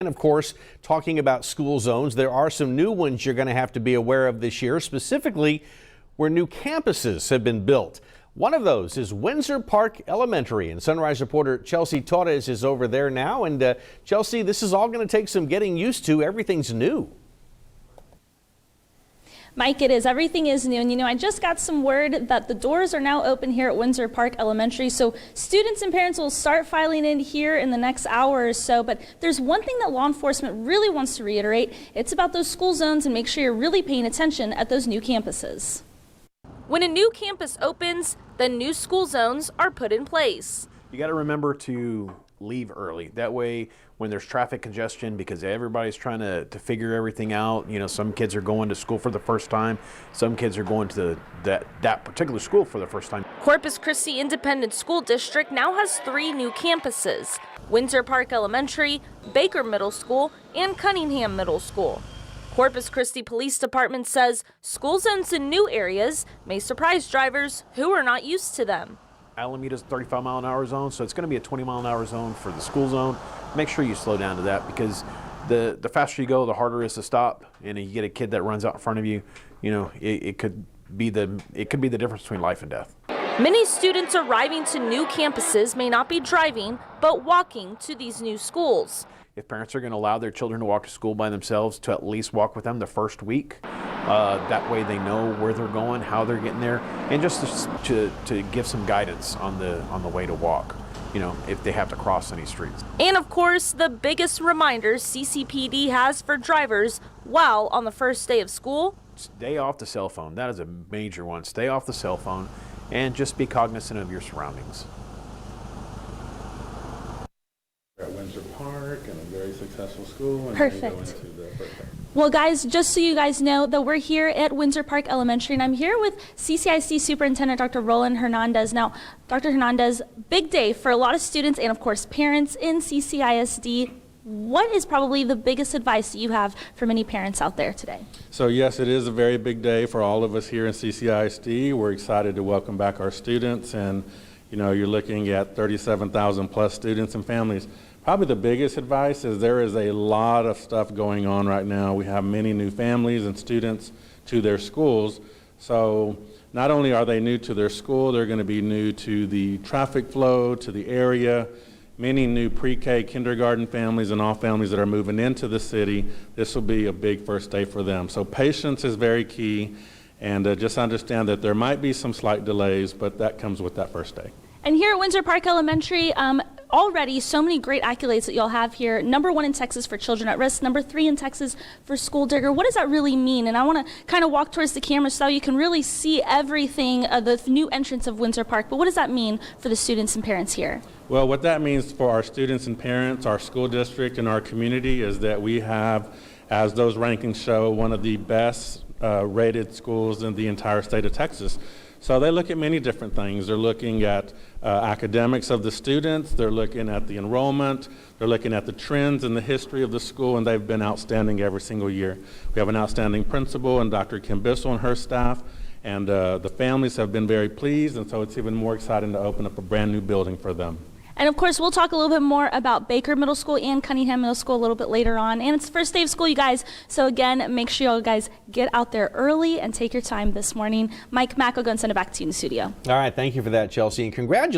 And of course, talking about school zones, there are some new ones you're going to have to be aware of this year, specifically where new campuses have been built. One of those is Windsor Park Elementary, and Sunrise reporter Chelsea Torres is over there now. And Chelsea, this is all going to take some getting used to. Everything's new. Mike, it is. Everything is new. And I just got some word that the doors are now open here at Windsor Park Elementary. So students and parents will start filing in here in the next hour or so. But there's one thing that law enforcement really wants to reiterate. It's about those school zones, and make sure you're really paying attention at those new campuses. When a new campus opens, then new school zones are put in place. You got to remember to leave early. That way, when there's traffic congestion, because everybody's trying to figure everything out. Some kids are going to school for the first time. Some kids are going to that particular school for the first time. Corpus Christi Independent School District now has 3 new campuses: Windsor Park Elementary, Baker Middle School, and Cunningham Middle School. Corpus Christi Police Department says school zones in new areas may surprise drivers who are not used to them. Alameda's 35-mile-an-hour zone, so it's going to be a 20-mile-an-hour zone for the school zone. Make sure you slow down to that, because the faster you go, the harder it is to stop. And if you get a kid that runs out in front of you, it could be the difference between life and death. Many students arriving to new campuses may not be driving, but walking to these new schools. If parents are going to allow their children to walk to school by themselves, to at least walk with them the first week. That way they know where they're going, how they're getting there, and just to give some guidance on the way to walk, if they have to cross any streets. And of course, the biggest reminders CCPD has for drivers while on the first day of school: stay off the cell phone. That is a major one. Stay off the cell phone and just be cognizant of your surroundings. At Windsor Park, and a very successful school. And perfect. Go into the birthday. Well, guys, just so you guys know that we're here at Windsor Park Elementary, and I'm here with CCISD Superintendent Dr. Roland Hernandez. Now, Dr. Hernandez, big day for a lot of students and, of course, parents in CCISD. What is probably the biggest advice that you have for many parents out there today? So yes, it is a very big day for all of us here in CCISD. We're excited to welcome back our students, and you're looking at 37,000 plus students and families. Probably the biggest advice is there is a lot of stuff going on right now. We have many new families and students to their schools. So not only are they new to their school, they're going to be new to the traffic flow, to the area. Many new pre-K kindergarten families and all families that are moving into the city. This will be a big first day for them. So patience is very key, and just understand that there might be some slight delays, but that comes with that first day. And here at Windsor Park Elementary, already so many great accolades that y'all have here. #1 in Texas for children at risk, #3 in Texas for school digger. What does that really mean? And I want to kind of walk towards the camera so you can really see everything, the new entrance of Windsor Park. But what does that mean for the students and parents here? Well, what that means for our students and parents, our school district, and our community is that we have, as those rankings show, one of the best rated schools in the entire state of Texas. So they look at many different things. They're looking at academics of the students, they're looking at the enrollment, they're looking at the trends and the history of the school, and they've been outstanding every single year. We have an outstanding principal, and Dr. Kim Bissell and her staff, and the families have been very pleased, and so it's even more exciting to open up a brand new building for them. And of course, we'll talk a little bit more about Baker Middle School and Cunningham Middle School a little bit later on. And it's the first day of school, you guys. So again, make sure you guys get out there early and take your time this morning. Mike Mack, I'll go and send it back to you in the studio. All right. Thank you for that, Chelsea. And congratulations.